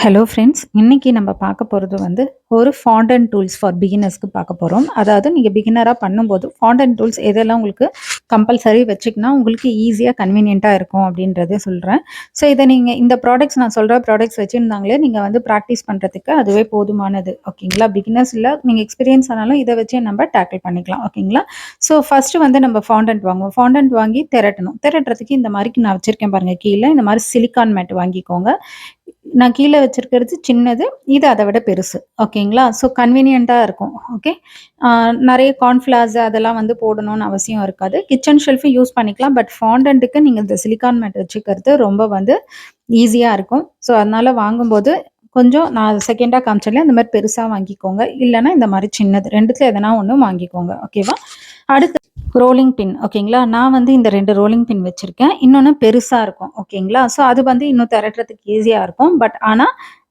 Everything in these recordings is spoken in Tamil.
Hello friends. இன்னைக்கு நம்ம பார்க்க போறது வந்து ஒரு ஃபாண்டன்ட் டூல்ஸ் ஃபார் பிகினர்ஸ்க்கு பார்க்க போறோம். அதாவது நீங்க பிகினரா பண்ணும்போது ஃபாண்டன்ட் டூல்ஸ் எதெல்லாம் உங்களுக்கு கம்பல்சரி வச்சுக்கினா உங்களுக்கு ஈஸியா கன்வீனியன்ட்டா இருக்கும் அப்படின்றத சொல்றேன். ஸோ இத நீங்க இந்த ப்ராடக்ட்ஸ் நான் சொல்ற ப்ராடக்ட்ஸ் வச்சிருந்தாங்களே நீங்க வந்து பிராக்டிஸ் பண்றதுக்கு அதுவே போதுமானது. ஓகேங்களா? பிகினர்ஸ் இல்ல நீங்க எக்ஸ்பீரியன்ஸ் ஆனாலும் இத வச்சே நம்ம டேக்கிள் பண்ணிக்கலாம். ஓகேங்களா? ஸோ ஃபர்ஸ்ட்டு வந்து நம்ம ஃபாண்டன்ட் வாங்குவோம். ஃபாண்டன்ட் வாங்கி திரட்டணும். திரட்டுறதுக்கு இந்த மாரிக்கு நான் வச்சிருக்கேன் பாருங்க கீழ. இந்த மாரி சிலிக்கான் மேட் வாங்கிக்கோங்க. நான் கீழ வச்சிருக்கிறது சின்னது. இது அத விட பெருசு. ஓகேங்களா? ஸோ கன்வீனியன்ட்டா இருக்கும். ஓகே. ஆ நெறைய கார்ன்ஃப்ளவர்ஸ் அதெல்லாம் வந்து போடணும்னு அவசியம் இருக்காது. கிச்சன் ஷெல்ஃபும் யூஸ் பண்ணிக்கலாம். பட் ஃபாண்டன்ட்க்கு நீங்க இந்த சிலிக்கான் மேட் வச்சுக்கிறது ரொம்ப வந்து ஈஸியா இருக்கும். ஸோ அதனால வாங்கும்போது கொஞ்சம் நான் செகண்டா காமிச்சேன்ல இந்த மாரி பெருசா வாங்கிக்கோங்க. இல்லன்னா இந்த மாரி சின்னது 2த்துல எதனா ஒண்ணு வாங்கிக்கோங்க. ஓகேவா? அடுத்து ரோலிங் பின் ஓகேங்களா? நான் வந்து இந்த 2 ரோலிங் பின் வச்சிருக்கேன். இன்னொன்னு பெருசா இருக்கும். ஓகேங்களா? ஸோ அது வந்து இன்னும் திரட்டுறதுக்கு ஈஸியா இருக்கும். பட் ஆனா,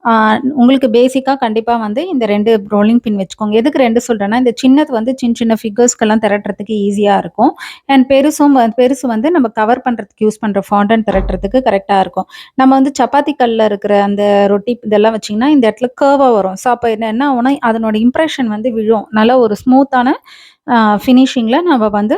ஆ உங்களுக்கு பேசிக்கா கண்டிப்பா வந்து இந்த 2 ரோலிங் பின் வச்சுக்கோங்க. எதுக்கு 2 சொல்றேன்னா, இந்த சின்னது வந்து சின்ன சின்ன ஃபிகர்ஸ்க்கெல்லாம் திரட்டுறதுக்கு ஈஸியா இருக்கும். அண்ட் பெருசு வந்து நம்ம கவர் பண்றதுக்கு யூஸ் பண்ற ஃபாண்டன்ட் திரட்டுறதுக்கு கரெக்ட்டா இருக்கும். நம்ம வந்து சப்பாத்தி கல்ல இருக்கிற அந்த ரொட்டி இதெல்லாம் வச்சீங்கன்னா, இந்த இடத்துல கர்வா வரும். ஸோ அப்ப என்ன ஆகும்னா, அதனோட இம்ப்ரஷன் வந்து விழும். நல்ல ஒரு ஸ்மூத்தான ஃபினிஷிங்ல நம்ம வந்து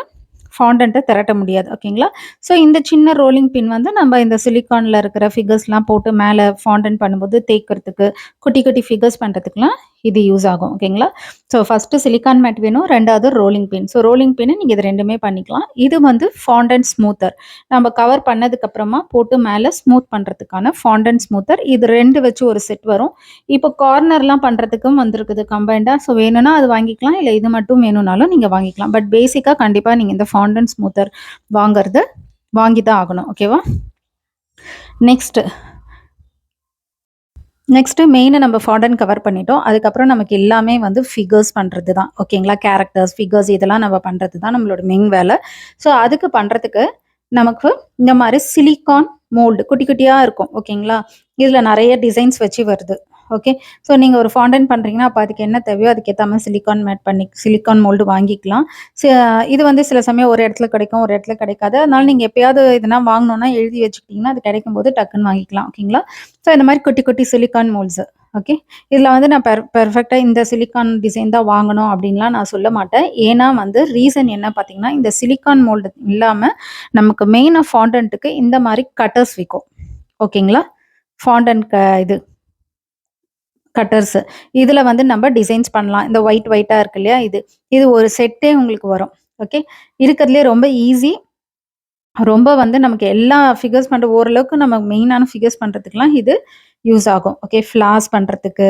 ஃபாண்டன்ட்ட திரட்ட முடியாது. ஓகேங்களா? ஸோ இந்த சின்ன ரோலிங் பின் வந்து நம்ம இந்த சிலிக்கான்ல இருக்கிற ஃபிகர்ஸ்லாம் போட்டு மேல ஃபாண்டன்ட் பண்ணும்போது தேய்க்கிறதுக்கு, குட்டி குட்டி ஃபிகர்ஸ் பண்றதுக்குலாம் இது யூஸ் ஆகும். ஓகேங்களா? ஸோ ஃபர்ஸ்ட்டு சிலிக்கான் மேட் வேணும். 2வது ரோலிங் பின். ஸோ ரோலிங் பின் நீங்க இது 2மே பண்ணிக்கலாம். இது வந்து ஃபாண்டன்ட் ஸ்மூத்தர். நம்ம கவர் பண்ணதுக்கப்புறமா போட்டு மேல ஸ்மூத் பண்றதுக்கான ஃபாண்டன்ட் ஸ்மூத்தர். இது 2 வச்சு ஒரு செட் வரும். இப்போ கார்னர்லாம் பண்றதுக்கும் வந்திருக்குது கம்பைன்டா. ஸோ வேணும்னா அது வாங்கிக்கலாம். இல்ல இது மட்டும் வேணும்னாலும் நீங்க வாங்கிக்கலாம். பட் பேசிக்கா கண்டிப்பா நீங்க இந்த ஃபாண்டன்ட் ஸ்மூத்தர் வாங்குறது வாங்கி தான் ஆகணும். ஓகேவா? நெக்ஸ்ட்டு நெக்ஸ்ட்டு மெயினா நம்ம ஃபாண்டன்ட் கவர் பண்ணிட்டோம். அதுக்கப்புறம் நமக்கு எல்லாமே வந்து ஃபிகர்ஸ் பண்றது தான். ஓகேங்களா? கேரக்டர்ஸ், ஃபிகர்ஸ் இதெல்லாம் நம்ம பண்றது தான் நம்மளோட மெயின் வேல. ஸோ அதுக்கு பண்றதுக்கு நமக்கு இந்த மாரி சிலிக்கான் மோல்டு குட்டி குட்டியா இருக்கும். ஓகேங்களா? இதுல நெறைய டிசைன்ஸ் வச்சு வருது. ஓகே. ஸோ நீங்க ஒரு ஃபாண்டன்ட் பண்றீங்கன்னா, அப்ப அதுக்கு என்ன தேவையோ அதுக்கேத்த மாரி சிலிக்கான் மேட் பண்ணி சிலிக்கான் மோல்டு வாங்கிக்கலாம். ச இது வந்து சில சமயம் ஒரு இடத்துல கிடைக்கும், ஒரு இடத்துல கிடைக்காது. அதனால நீங்க எப்பயாவது எதுனா வாங்கணும்னா எழுதி வச்சுக்கிட்டீங்கன்னா, அது கிடைக்கும்போது டக்குன்னு வாங்கிக்கலாம். ஓகேங்களா? ஸோ இந்த மாரி குட்டி குட்டி சிலிக்கான் மோல்ட்ஸு. ஓகே. இதுல வந்து நான் பெர்ஃபெக்ட்டா இந்த சிலிக்கான் டிசைன் தான் வாங்கணும் அப்டின்லாம் நான் சொல்ல மாட்டேன். ஏன்னா வந்து ரீசன் என்ன பார்த்தீங்கன்னா, இந்த சிலிக்கான் மோல்டு இல்லாம நமக்கு மெயினா ஃபாண்டன்ட்க்கு இந்த மாரி கட்டர்ஸ் விக்கும். ஓகேங்களா? ஃபாண்டன்ட் இது கட்டர்ஸு. இதுல வந்து நம்ம டிசைன்ஸ் பண்ணலாம். இந்த ஒயிட்டா இருக்கு இல்லையா? இது. இது ஒரு செட்டே உங்களுக்கு வரும். ஓகே. இருக்கறதுலயே ரொம்ப ஈஸி. ரொம்ப வந்து நமக்கு எல்லா ஃபிகர்ஸ் பண்ற ஓரளவுக்கு நம்ம மெயினான ஃபிகர்ஸ் பண்றதுக்குலாம் இது யூஸ் ஆகும். ஓகே. ஃப்ளார்ஸ் பண்றதுக்கு,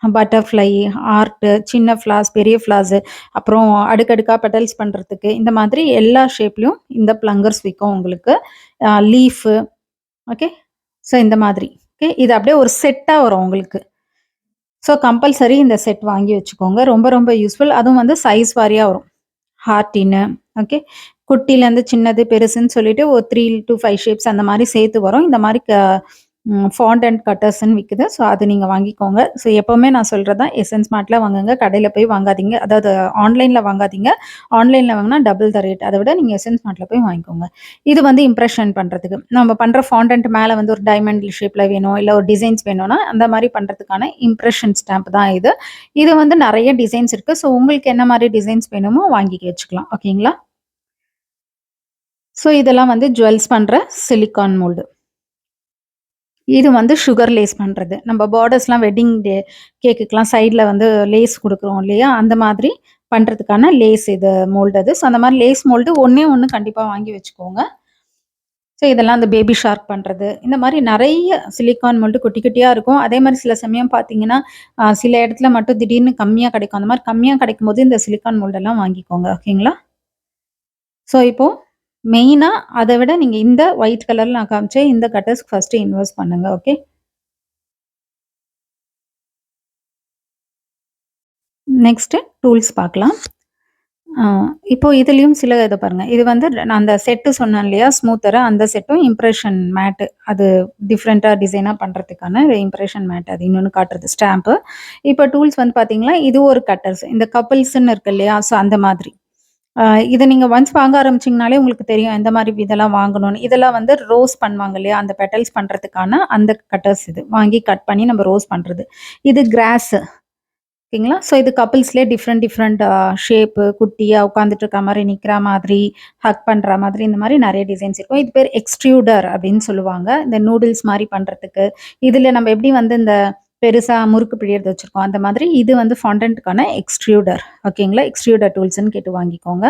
பட்டர்ஃப்ளை, ஹார்ட்டு, சின்ன ஃப்ளார்ஸ், பெரிய ஃப்ளார்ஸு, அப்புறம் அடுக்கடுக்கா பெட்டல்ஸ் பண்றதுக்கு, இந்த மாதிரி எல்லா ஷேப்லயும் இந்த பிளங்கர்ஸ் விக்கும் உங்களுக்கு. Leaf okay. ஸோ இந்த மாதிரி. ஓகே. இது அப்படியே ஒரு செட்டா வரும் உங்களுக்கு. ஸோ கம்பல்சரி இந்த செட் வாங்கி வச்சுக்கோங்க. ரொம்ப ரொம்ப யூஸ்ஃபுல். அதுவும் வந்து சைஸ் வாரியா வரும். ஹார்ட்டின்னு, ஓகே. குட்டிலேருந்து சின்னது, பெருசுன்னு சொல்லிட்டு ஒரு 3-5 ஷேப்ஸ் அந்த மாரி சேர்த்து வரும். இந்த மாரி ஃபாண்டன்ட் கட்டர்ஸ்ன்னு விக்குது. ஸோ அது நீங்க வாங்கிக்கோங்க. ஸோ எப்பவுமே நான் சொல்றது தான் எசன்ஸ் மார்ட்ல வாங்குங்க. கடையில போய் வாங்காதீங்க. அதாவது ஆன்லைன்ல வாங்காதீங்க. ஆன்லைன்ல வாங்குனா டபுள் த ரேட். அத விட நீங்க எசன்ஸ் மார்ட்ல போய் வாங்கிக்கோங்க. இது வந்து இம்ப்ரஷன் பண்றதுக்கு. நம்ம பண்ற ஃபாண்டன்ட் மேல வந்து ஒரு டைமண்ட் ஷேப்ல வேணும், இல்ல ஒரு டிசைன்ஸ் வேணும்னா, அந்த மாரி பண்றதுக்கான இம்ப்ரஷன் ஸ்டாம்ப் தான் இது. இது வந்து நெறைய டிசைன்ஸ் இருக்கு. ஸோ உங்களுக்கு என்ன மாரி டிசைன்ஸ் வேணுமோ வாங்கி வச்சுக்கலாம். ஓகேங்களா? ஸோ இதெல்லாம் வந்து ஜுவல்ஸ் பண்ற சிலிக்கான் மோல்டு. இது வந்து சுகர் லேஸ் பண்றது. நம்ம பார்டர்ஸ்லாம் வெட்டிங் கேக்குக்குலாம் சைட்ல வந்து லேஸ் குடுக்குறோம் இல்லையா? அந்த மாதிரி பண்றதுக்கான லேஸ் இது மோல்டு அது. ஸோ அந்த மாரி லேஸ் மோல்டு ஒண்ணே ஒண்ணு கண்டிப்பா வாங்கி வச்சுக்கோங்க. ஸோ இதெல்லாம் அந்த பேபி ஷார்க் பண்றது. இந்த மாரி நெறைய சிலிக்கான் மோல்டு குட்டி குட்டியா இருக்கும். அதே மாரி சில சமயம் பார்த்தீங்கன்னா, சில இடத்துல மட்டும் திடீர்னு கம்மியா கிடைக்கும். அந்த மாரி கம்மியா கிடைக்கும்போது இந்த சிலிக்கான் மோல்டெல்லாம் வாங்கிக்கோங்க. ஓகேங்களா? ஸோ இப்போ மெயினா அத விட நீங்க இந்த ஒயிட் கலர்ல நான் காமிச்ச இந்த கட்டர்ஸ்க்கு ஃபர்ஸ்ட்டு இன்வெஸ்ட் பண்ணுங்க. ஓகே. நெக்ஸ்ட்டு டூல்ஸ் பார்க்கலாம். ஆ இப்போ இதுலயும் சில இத பாருங்க. இது வந்து நான் அந்த செட்டு சொன்னேன் இல்லையா? ஸ்மூத்தரா அந்த செட்டும் இம்ப்ரஷன் மேட்டு. அது டிஃபரெண்ட்டா டிசைனா பண்றதுக்கான இம்ப்ரஷன் மேட் அது இன்னொன்னு காட்டுறது ஸ்டாம்ப்பு. இப்போ டூல்ஸ் வந்து பார்த்தீங்கன்னா, இது ஒரு கட்டர்ஸ். இந்த கப்பிள்ஸ்ன்னு இருக்கு இல்லையா? ஸோ அந்த மாதிரி. இத நீங்க ஒன்ஸ் வாங்க ஆரம்பிச்சீங்கனாலே உங்களுக்கு தெரியும் எந்த மாரி இதெல்லாம் வாங்கணும்னு. இதெல்லாம் வந்து ரோஸ் பண்ணுவாங்க இல்லையா? அந்த பெட்டல்ஸ் பண்றதுக்கான அந்த கட்டர்ஸ் இது. வாங்கி கட் பண்ணி நம்ம ரோஸ் பண்றது. இது கிராஸ் ஓகேங்களா? ஸோ இது கப்பிள்ஸ்லயே டிஃப்ரெண்ட் டிஃப்ரெண்ட் ஷேப்பு குட்டியா உட்காந்துட்டு இருக்க மாரி, நிக்கிற மாதிரி, ஹக் பண்ற மாதிரி இந்த மாரி நெறைய டிசைன்ஸ் இருக்கும். இது பேர் எக்ஸ்ட்ரூடர் அப்படின்னு சொல்லுவாங்க. இந்த நூடுல்ஸ் மாரி பண்றதுக்கு. இதுல நம்ம எப்படி வந்து இந்த பெருசா முறுக்கு பிழியறது வச்சிருக்கோம். அந்த மாதிரி இது வந்து ஃபாண்டன்ட்க்கான எக்ஸ்ட்ரூடர் ஓகேங்களா? எக்ஸ்ட்ரூடர் டூல்ஸ்ன்னு கேட்டு வாங்கிக்கோங்க.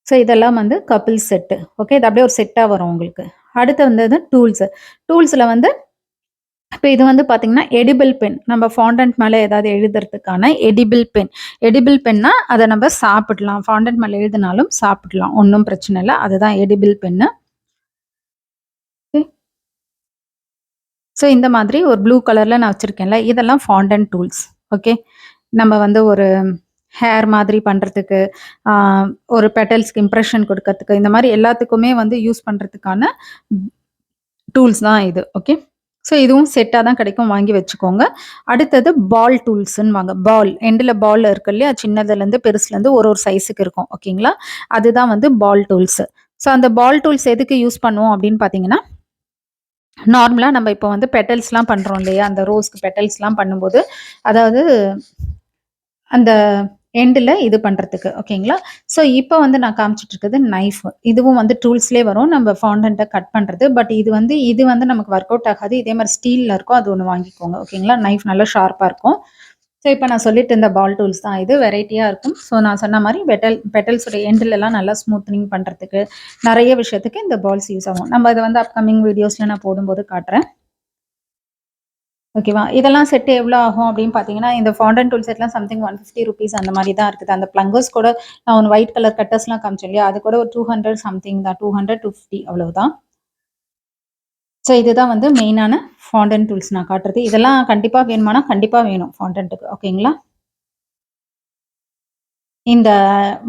ஸோ இதெல்லாம் வந்து கப்பிள்ஸ் செட்டு. ஓகே. இது அப்படியே ஒரு செட்டா வரும் உங்களுக்கு. அடுத்து வந்தது டூல்ஸ். டூல்ஸ்ல வந்து இப்ப இது வந்து பார்த்தீங்கன்னா, எடிபிள் பென். நம்ம ஃபாண்டன்ட் மேல ஏதாவது எழுதுறதுக்கான எடிபிள் பென். எடிபிள் பென்னா அத நம்ம சாப்பிடலாம். ஃபாண்டன்ட் மேல எழுதினாலும் சாப்பிடலாம். ஒண்ணும் பிரச்சனை இல்ல. அதுதான் எடிபிள் பென்னு. ஸோ இந்த மாதிரி ஒரு ப்ளூ கலர்ல நான் வச்சிருக்கேன்ல, இதெல்லாம் ஃபாண்டன்ட் டூல்ஸ். ஓகே. நம்ம வந்து ஒரு ஹேர் மாதிரி பண்றதுக்கு, ஆ ஒரு பெட்டல்ஸ்க்கு இம்ப்ரஷன் குடுக்கறதுக்கு, இந்த மாரி எல்லாத்துக்குமே வந்து யூஸ் பண்றதுக்கான டூல்ஸ் தான் இது. ஓகே. ஸோ இதுவும் செட்டா தான் கிடைக்கும். வாங்கி வச்சுக்கோங்க. அடுத்தது பால் டூல்ஸ்ன்னுவாங்க. பால் எண்டுல பால் இருக்கு இல்லையா? சின்னதுலேருந்து பெருசுலேருந்து ஒரு ஒரு சைஸுக்கு இருக்கும். ஓகேங்களா? அதுதான் வந்து பால் டூல்ஸ். ஸோ அந்த பால் டூல்ஸ் எதுக்கு யூஸ் பண்ணுவோம் அப்படின்னு பார்த்தீங்கன்னா, நார்மலா நம்ம இப்போ வந்து பெட்டல்ஸ்லாம் பண்றோம் இல்லையா? அந்த ரோஸ்க்கு பெட்டல்ஸ்லாம் பண்ணும்போது, அதாவது அந்த எண்டுல இது பண்றதுக்கு. ஓகேங்களா? ஸோ இப்ப வந்து நான் காமிச்சுட்டு இருக்கிறது நைஃப். இதுவும் வந்து டூல்ஸ்லயே வரும். நம்ம ஃபாண்டன்ட்ட கட் பண்றது. பட் இது வந்து நமக்கு ஒர்க் அவுட் ஆகாது. இதே மாரி ஸ்டீல்ல இருக்கும். அது ஒண்ணு வாங்கிக்கோங்க. ஓகேங்களா? நைஃப் நல்லா ஷார்ப்பா இருக்கும். ஸோ இப்ப நான் சொல்லிட்டு இருந்த பால் டூல்ஸ் தான் இது. வெரைட்டியா இருக்கும். ஸோ நான் சொன்ன மாரி பெட்டல்ஸோட எண்டுலலாம் நல்லா ஸ்மூத்தனிங் பண்றதுக்கு, நெறைய விஷயத்துக்கு இந்த பால்ஸ் யூஸ் ஆகும். நம்ம இத வந்து அப்கமிங் வீடியோஸ்ல நான் போடும்போது காட்டுறேன். ஓகேவா? இதெல்லாம் செட் எவ்வளோ ஆகும் அப்படின்னு பார்த்தீங்கன்னா, இந்த ஃபாண்டன்ட் டூல் செட்லாம் சம்திங் ₹150 அந்த மாரி தான் இருக்குது. அந்த பிளங்கர்ஸ் கூட நான் ஒண்ணு ஒயிட் கலர் கட்டர்ஸ்லாம் காமிச்சேன் இல்லையா? அது கூட ஒரு 200 சம்திங் தான். 200, 250 அவ்வளவுதான். ஸோ இதுதான் வந்து மெயினான ஃபாண்டன்ட் டூல்ஸ் நான் காட்டுறது. இதெல்லாம் கண்டிப்பா வேணுமானா, கண்டிப்பா வேணும் ஃபாண்டன்ட்க்கு. ஓகேங்களா? இந்த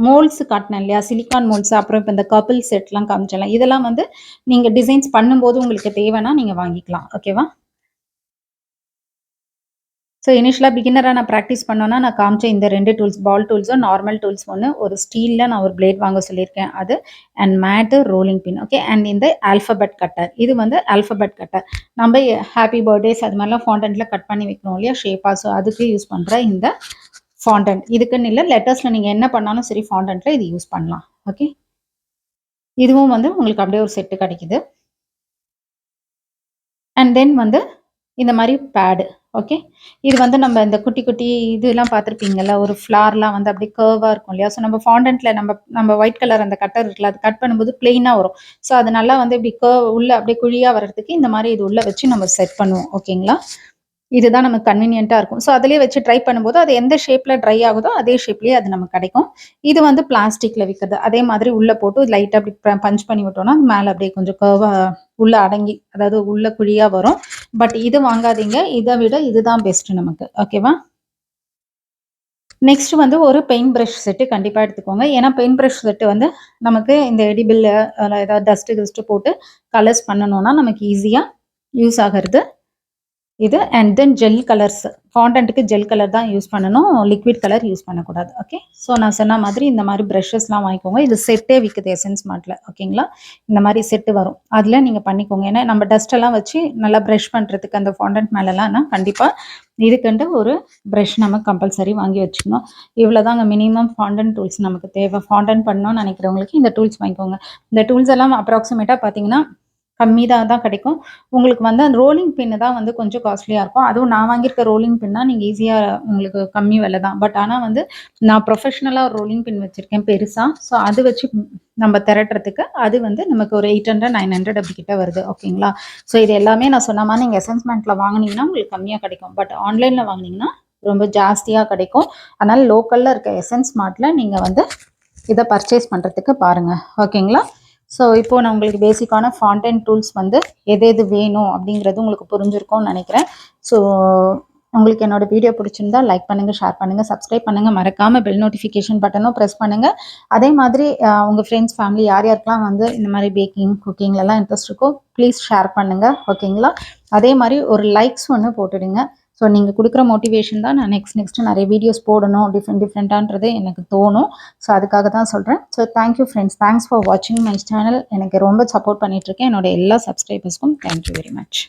மோல்ட்ஸ் காட்டுனேன் இல்லையா? சிலிக்கான் மோல்ட்ஸ் அப்புறம் இப்ப இந்த கப்பிள் செட்லாம் காமிச்சேன்ல. இதெல்லாம் வந்து நீங்க டிசைன்ஸ் பண்ணும்போது உங்களுக்கு தேவைன்னா நீங்க வாங்கிக்கலாம். ஓகேவா? ஸோ இனிஷியலா பிகினரா நான் பிராக்டிஸ் பண்ணோன்னா, நான் காமிச்ச இந்த 2 tools ball tools, normal tools ஒண்ணு, ஒரு ஸ்டீல்ல நான் ஒரு பிளேட் வாங்க சொல்லியிருக்கேன். அது and mat, rolling pin. Okay. And இந்த ஆல்ஃபபெட் கட்டர். இது வந்து ஆல்ஃபபெட் கட்டர். நம்ம ஹேப்பி பர்த்டேஸ் அது மாரிலாம் ஃபாண்டன்ட்ல கட் பண்ணி வைக்கிறோம் இல்லையா? ஷேப்பா. ஸோ அதுக்கு யூஸ் பண்ற இந்த ஃபாண்டன்ட். இதுக்குன்னு இல்ல. லெட்டர்ஸ்ல நீங்க என்ன பண்ணாலும் சரி ஃபாண்டன்ட்ல இது யூஸ் பண்ணலாம். ஓகே. இதுவும் வந்து உங்களுக்கு அப்படியே ஒரு செட்டு கிடைக்குது. அண்ட் தென் வந்து இந்த மாரி பேடு. ஓகே. இது வந்து நம்ம இந்த குட்டி, குட்டி இதெல்லாம் பார்த்துருப்பீங்கல்ல. ஒரு ஃப்ளார்லாம் வந்து அப்படியே கர்வா இருக்கும் இல்லையா? ஸோ நம்ம ஃபாண்டன்ட்ல நம்ம நம்ம ஒயிட் கலர் அந்த கட்டர் இருக்குல்ல, அது கட் பண்ணும்போது பிளெயினா வரும். ஸோ அது நல்லா வந்து இப்படி உள்ள அப்படியே குழியா வர்றதுக்கு இந்த மாரி இது உள்ள வச்சு நம்ம செட் பண்ணுவோம். ஓகேங்களா? இதுதான் நமக்கு கன்வீனியன்ட்டா இருக்கும். ஸோ அதிலேயே வச்சு ட்ரை பண்ணும்போது, அது எந்த ஷேப்ல ட்ரை ஆகுதோ, அதே ஷேப்லயே அது நமக்கு கிடைக்கும். இது வந்து பிளாஸ்டிக்ல விக்கிறது. அதே மாதிரி உள்ள போட்டு லைட்டா அப்படி பஞ்ச் பண்ணி விட்டோம்னா, மேல அப்படியே கொஞ்சம் கர்வா உள்ள அடங்கி, அதாவது உள்ள குழியா வரும். பட் இது வாங்காதீங்க. இத விட இதுதான் பெஸ்ட் நமக்கு. ஓகேவா? நெக்ஸ்ட் வந்து ஒரு பெயிண்ட் பிரஷ் செட்டு கண்டிப்பா எடுத்துக்கோங்க. ஏன்னா பெயிண்ட் பிரஷ் செட்டு வந்து நமக்கு இந்த எடிபிள் அதில ஏதாவது டஸ்ட்டு போட்டு கலர்ஸ் பண்ணணும்னா, நமக்கு ஈஸியா யூஸ் ஆகுறது இது. And then gel colours. ஃபாண்டன்ட்க்கு ஜெல் கலர் தான் யூஸ் பண்ணணும். லிக்விட் கலர் யூஸ் பண்ணக்கூடாது. ஓகே. ஸோ நான் சொன்ன மாதிரி இந்த மாரி பிரஷஸ்லாம் வாங்கிக்கோங்க. இது செட்டே விக்குது எசன்ஸ் மார்ட்ல. ஓகேங்களா? இந்த மாரி செட்டு வரும். அதில நீங்க பண்ணிக்கோங்க. ஏன்னா நம்ம டஸ்ட் எல்லாம் வச்சு நல்லா பிரஷ் பண்றதுக்கு அந்த ஃபாண்டன்ட் மேலலாம்னா கண்டிப்பா இதுக்குன்ட்டு ஒரு பிரஷ் நம்ம கம்பல்சரி வாங்கி வச்சுக்கணும். இவ்வளோதாங்க மினிமம் ஃபாண்டன்ட் டூல்ஸ் நமக்கு தேவை. ஃபாண்டன்ட் பண்ணணும்னு நினைக்கிறவங்களுக்கு இந்த டூல்ஸ் வாங்கிக்கோங்க. இந்த டூல்ஸ் எல்லாம் அப்ராக்ஸிமேட்டா பார்த்தீங்கன்னா, கம்மி தான் கிடைக்கும். உங்களுக்கு வந்து அந்த ரோலிங் பின் தான் வந்து கொஞ்சம் காஸ்ட்லியா இருக்கும். அதுவும் நான் வாங்கியிருக்க ரோலிங் பின்னா நீங்க ஈஸியா உங்களுக்கு கம்மி விலை தான். பட் ஆனா வந்து நான் ப்ரொஃபஷனலா ஒரு ரோலிங் பின் வச்சிருக்கேன் பெருசா. ஸோ அது வச்சு நம்ம திரட்டுறதுக்கு அது வந்து நமக்கு ஒரு 800, 900 அப்படி கிட்ட வருது. ஓகேங்களா? ஸோ இது எல்லாமே நான் சொன்ன மாரி நீங்க எசன்ஸ்மென்ட்ல வாங்குனீங்கன்னா உங்களுக்கு கம்மியா கிடைக்கும். பட் ஆன்லைன்ல வாங்குனீங்கன்னா ரொம்ப ஜாஸ்தியா கிடைக்கும். அதனால லோக்கல்ல இருக்க எசன்ஸ் மார்ட்ல நீங்க வந்து இத பர்ச்சேஸ் பண்றதுக்கு பாருங்க. ஓகேங்களா? ஸோ இப்போ நான் உங்களுக்கு பேசிக்கான ஃபாண்டன்ட் டூல்ஸ் வந்து எது எது வேணும் அப்படிங்கிறது உங்களுக்கு புரிஞ்சிருக்கும்னு நினைக்கிறேன். ஸோ உங்களுக்கு என்னோட வீடியோ பிடிச்சிருந்தா லைக் பண்ணுங்க, ஷேர் பண்ணுங்க, சப்ஸ்கிரைப் பண்ணுங்க. மறக்காம பெல் நோட்டிஃபிகேஷன் பட்டனும் ப்ரெஸ் பண்ணுங்க. அதே மாதிரி உங்க ஃப்ரெண்ட்ஸ், ஃபேமிலி யார் யாருக்கெல்லாம் வந்து இந்த மாதிரி பேக்கிங், குக்கிங்லலாம் இன்ட்ரெஸ்ட் இருக்கோ ப்ளீஸ் ஷேர் பண்ணுங்க. ஓகேங்களா? அதே மாதிரி ஒரு லைக்ஸ் ஒன்று போட்டுடுங்க. ஸோ நீங்கள் கொடுக்குற மோட்டிவேஷன் தான் நான் நெக்ஸ்ட்டு நிறைய வீடியோஸ் போடணும் டிஃப்ரெண்ட்டான்றது எனக்கு தோணும். ஸோ அதுக்காக தான் சொல்கிறேன். So thank you friends. Thanks for வாட்சிங் மை சேனல். எனக்கு ரொம்ப சப்போர்ட் பண்ணிகிட்ருக்கேன். என்னோட எல்லா சப்ஸ்கிரைபர்ஸ்க்கும் தேங்க்யூ வெரி மச்.